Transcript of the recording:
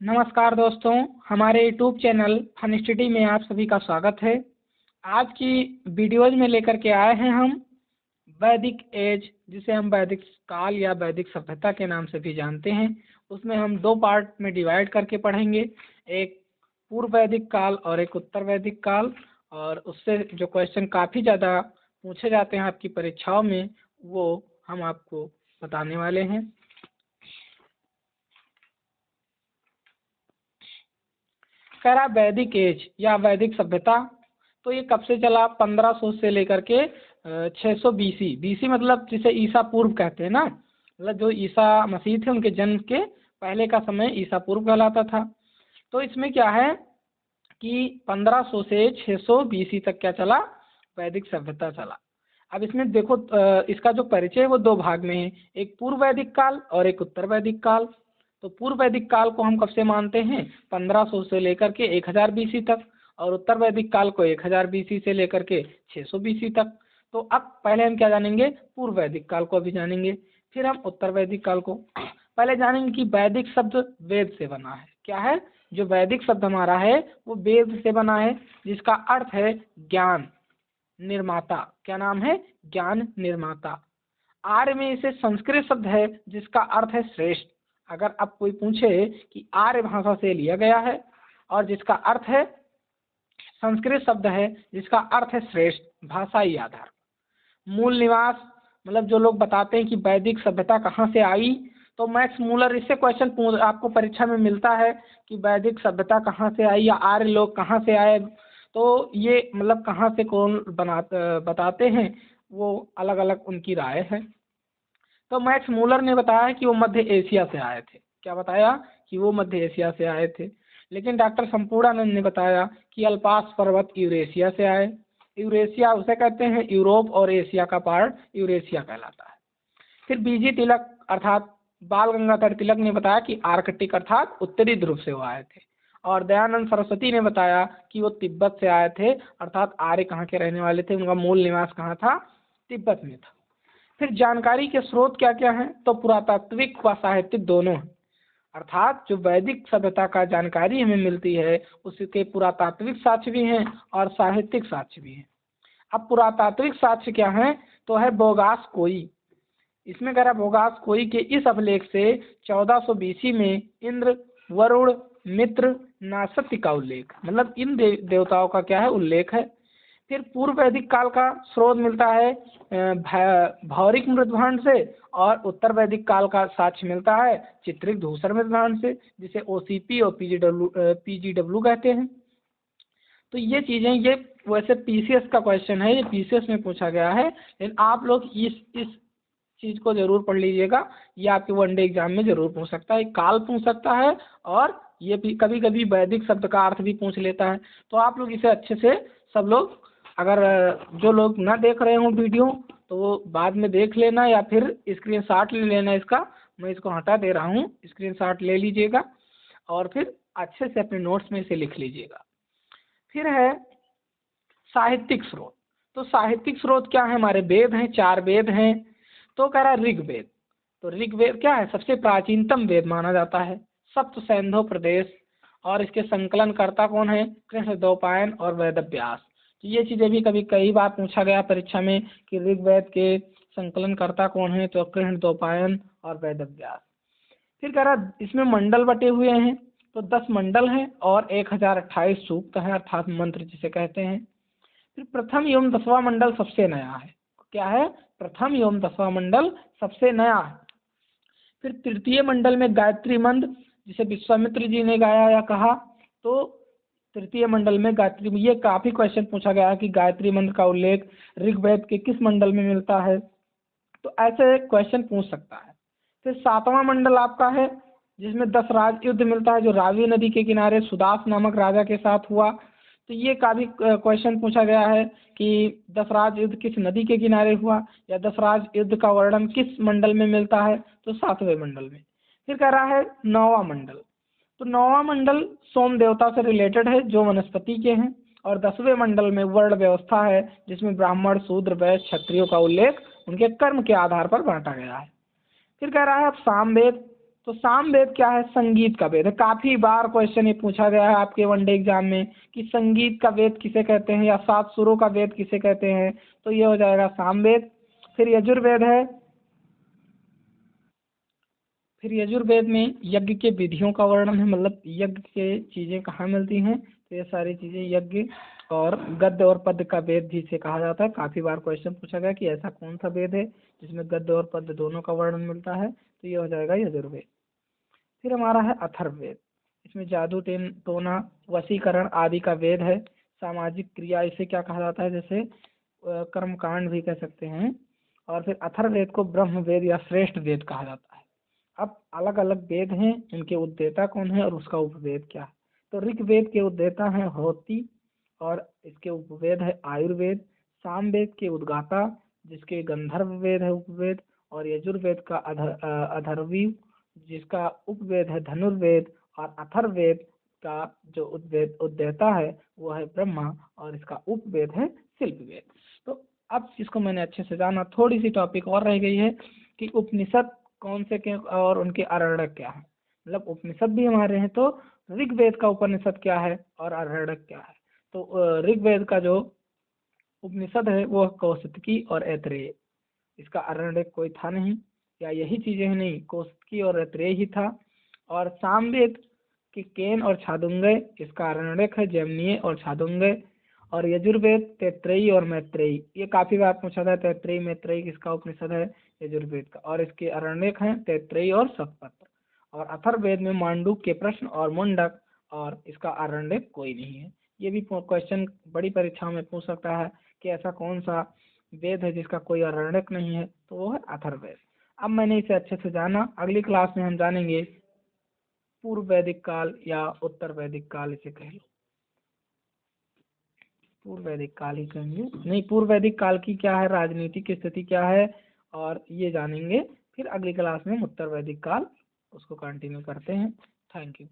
नमस्कार दोस्तों, हमारे यूट्यूब चैनल फन स्टडी में आप सभी का स्वागत है। आज की वीडियोज में लेकर के आए हैं हम वैदिक एज, जिसे हम वैदिक काल या वैदिक सभ्यता के नाम से भी जानते हैं। उसमें हम दो पार्ट में डिवाइड करके पढ़ेंगे, एक पूर्व वैदिक काल और एक उत्तर वैदिक काल। और उससे जो क्वेश्चन काफ़ी ज़्यादा पूछे जाते हैं आपकी परीक्षाओं में, वो हम आपको बताने वाले हैं। कह रहा वैदिक एज या वैदिक सभ्यता, तो ये कब से चला? 1500 से लेकर के 600 बीसी। बीसी मतलब जिसे ईसा पूर्व कहते हैं ना, मतलब जो ईसा मसीह थे उनके जन्म के पहले का समय ईसा पूर्व कहलाता था। तो इसमें क्या है कि 1500 से 600 बीसी तक क्या चला? वैदिक सभ्यता चला। अब इसमें देखो, इसका जो परिचय है वो दो भाग में है, एक पूर्व वैदिक काल और एक उत्तर वैदिक काल। तो पूर्व वैदिक काल को हम कब से मानते हैं? 1500 से लेकर के 1000 बीसी तक, और उत्तर वैदिक काल को 1000 बीसी से लेकर के 600 बीसी तक। तो अब पहले हम क्या जानेंगे? पूर्व वैदिक काल को अभी जानेंगे, फिर हम उत्तर वैदिक काल को। पहले जानेंगे कि वैदिक शब्द वेद से बना है। क्या है? जो वैदिक शब्द हमारा है वो वेद से बना है, जिसका अर्थ है ज्ञान निर्माता। क्या नाम है? ज्ञान निर्माता। आर्य में इसे संस्कृत शब्द है जिसका अर्थ है श्रेष्ठ। अगर अब कोई पूछे कि आर्य भाषा से लिया गया है और जिसका अर्थ है संस्कृत शब्द है जिसका अर्थ है श्रेष्ठ, भाषाई आधार। मूल निवास, मतलब जो लोग बताते हैं कि वैदिक सभ्यता कहाँ से आई, तो मैक्स मूलर इससे क्वेश्चन आपको परीक्षा में मिलता है कि वैदिक सभ्यता कहाँ से आई या आर्य लोग कहाँ से आए। तो ये मतलब कहाँ से कौन बताते हैं, वो अलग अलग उनकी राय है। तो मैक्स मूलर ने बताया कि वो मध्य एशिया से आए थे। क्या बताया? कि वो मध्य एशिया से आए थे। लेकिन डॉक्टर संपूर्णानंद ने बताया कि अल्पास पर्वत यूरेशिया से आए। यूरेशिया उसे कहते हैं, यूरोप और एशिया का पार्ट यूरेशिया कहलाता है। फिर बीजी तिलक अर्थात बाल गंगाधर तिलक ने बताया कि आर्कटिक अर्थात उत्तरी ध्रुव से वो आए थे। और दयानंद सरस्वती ने बताया कि वो तिब्बत से आए थे, अर्थात आर्य कहाँ के रहने वाले थे, उनका मूल निवास कहाँ था? तिब्बत में था। फिर जानकारी के स्रोत क्या क्या हैं? तो पुरातात्विक व साहित्यिक दोनों हैं। अर्थात जो वैदिक सभ्यता का जानकारी हमें मिलती है उसके पुरातात्विक साक्ष्य भी हैं और साहित्यिक साक्ष्य भी हैं। अब पुरातात्विक साक्ष्य क्या है? तो है बोगास कोई। इसमें कह रहा बोगास कोई के इस अभिलेख से 1400 बीसी में इंद्र, वरुण, मित्र, नासत्य का उल्लेख, मतलब इन देवताओं का क्या है? उल्लेख है। फिर पूर्व वैदिक काल का स्रोत मिलता है भौरिक मृदभांड से, और उत्तर वैदिक काल का साक्ष्य मिलता है चित्रिक धूसर मृदभांड से, जिसे ओसीपी और पीजीडब्ल्यू कहते हैं। तो ये चीज़ें, ये वैसे पीसीएस का क्वेश्चन है, ये पीसीएस में पूछा गया है, लेकिन आप लोग इस चीज़ को जरूर पढ़ लीजिएगा। ये आपके वनडे एग्जाम में जरूर पूछ सकता है, काल पूछ सकता है, और ये भी कभी कभी वैदिक शब्द का अर्थ भी पूछ लेता है। तो आप लोग इसे अच्छे से सब लोग, अगर जो लोग ना देख रहे हों वीडियो, तो वो बाद में देख लेना या फिर स्क्रीनशॉट ले लेना इसका। मैं इसको हटा दे रहा हूँ, स्क्रीनशॉट ले लीजिएगा और फिर अच्छे से अपने नोट्स में इसे लिख लीजिएगा। फिर है साहित्यिक स्रोत। तो साहित्यिक स्रोत क्या है? हमारे वेद हैं, 4 वेद हैं। तो कह रहा है ऋग्वेद। तो ऋग्वेद क्या है? सबसे प्राचीनतम वेद माना जाता है, सप्त सैंधव प्रदेश। और इसके संकलनकर्ता कौन है? कृष्णद्वैपायन और वेदव्यास। तो ये चीज़ें भी कभी कई बार पूछा गया परीक्षा में कि ऋग्वेद के संकलनकर्ता कौन है? तो कृष्णद्वैपायन और वेदव्यास। फिर कह रहा इसमें मंडल बटे हुए हैं, तो 10 मंडल हैं और 1028 सूक्त हैं, अर्थात मंत्र जिसे कहते हैं। फिर प्रथम एवं 10वां मंडल सबसे नया है। क्या है? प्रथम एवं 10वां मंडल सबसे नया है। फिर तृतीय मंडल में गायत्री मंत्र, जिसे विश्वामित्र जी ने गाया या कहा, तो तृतीय मंडल में गायत्री, ये काफी क्वेश्चन पूछा गया है कि गायत्री मंत्र का उल्लेख ऋग्वेद के किस मंडल में मिलता है। तो ऐसे क्वेश्चन पूछ सकता है। फिर 7वां मंडल आपका है जिसमें 10 राज युद्ध मिलता है, जो रावी नदी के किनारे सुदास नामक राजा के साथ हुआ। तो ये काफी क्वेश्चन पूछा गया है कि 10 राज युद्ध किस नदी के किनारे हुआ, या 10 राज युद्ध का वर्णन किस मंडल में मिलता है? तो 7वें मंडल में। फिर कह रहा है 9वां मंडल। तो 9वां मंडल सोम देवता से रिलेटेड है, जो वनस्पति के हैं। और 10वें मंडल में वर्ण व्यवस्था है, जिसमें ब्राह्मण, शूद्र, वैश्य, क्षत्रियों का उल्लेख उनके कर्म के आधार पर बांटा गया है। फिर कह रहा है अब सामवेद। तो सामवेद क्या है? संगीत का वेद है। काफी बार क्वेश्चन ये पूछा गया है आपके वनडे एग्जाम में कि संगीत का वेद किसे कहते हैं या 7 सुरों का वेद किसे कहते हैं, तो ये हो जाएगा सामवेद। फिर यजुर्वेद है। फिर यजुर्वेद में यज्ञ के विधियों का वर्णन है, मतलब यज्ञ के चीजें कहाँ मिलती हैं, तो ये सारी चीजें यज्ञ और गद्य और पद्य का वेद जिसे कहा जाता है। काफी बार क्वेश्चन पूछा गया कि ऐसा कौन सा वेद है जिसमें गद्य और पद्य दोनों का वर्णन मिलता है, तो ये हो जाएगा यजुर्वेद। फिर हमारा है अथर्ववेद। इसमें जादू टोना वशीकरण आदि का वेद है। सामाजिक क्रिया इसे क्या कहा जाता है, जैसे कर्मकांड भी कह सकते हैं। और फिर अथर्ववेद को ब्रह्म वेद या श्रेष्ठ वेद कहा जाता है। अब अलग अलग वेद हैं, इनके उद्देता कौन है और उसका उपवेद क्या है। तो ऋग्वेद के उद्देता हैं होती और इसके उपवेद है आयुर्वेद। सामवेद के उद्गाता जिसके गंधर्व वेद है उपवेद, और यजुर्वेद का अधर्वी जिसका उपवेद है धनुर्वेद, और अथर्ववेद का जो उद्देता है वो है ब्रह्मा और इसका उपवेद है शिल्पवेद। तो अब इसको मैंने अच्छे से जाना। थोड़ी सी टॉपिक और रह गई है कि उपनिषद कौन से के और उनके आरण्यक क्या है। मतलब उपनिषद भी हमारे हैं, तो ऋग्वेद का उपनिषद क्या है और आरण्यक क्या है। तो ऋग्वेद का जो उपनिषद है वो कौशिकी और ऐतरेय, इसका आरण्यक कोई था नहीं, या यही चीजें हैं नहीं, कौशिकी और ऐतरेय ही था। और सामवेद के केन और छादुंगय, इसका आरण्यक है जैमिनीय और छादुंगय। और यजुर्वेद तैत्रेयी और मैत्रेयी, ये काफी बार पूछा था, तैत्रेयी मैत्रेयी किसका उपनिषद है, यजुर्वेद का, और इसके आरण्यक हैं तैत्रेयी और शतपथ। और अथर्ववेद में मांडूक्य के प्रश्न और मुंडक, और इसका आरण्यक कोई नहीं है। ये भी क्वेश्चन बड़ी परीक्षाओं में पूछ सकता है कि ऐसा कौन सा वेद है जिसका कोई आरण्यक नहीं है, तो वो है अथर्ववेद। अब मैंने इसे अच्छे से जाना, अगली क्लास में हम जानेंगे पूर्व वैदिक काल या उत्तर वैदिक काल, इसे कह लो। पूर्व वैदिक काल ही कहेंगे, नहीं, पूर्व वैदिक काल की क्या है राजनीतिक स्थिति क्या है, और ये जानेंगे। फिर अगली क्लास में उत्तर वैदिक काल उसको कंटिन्यू करते हैं। Thank you.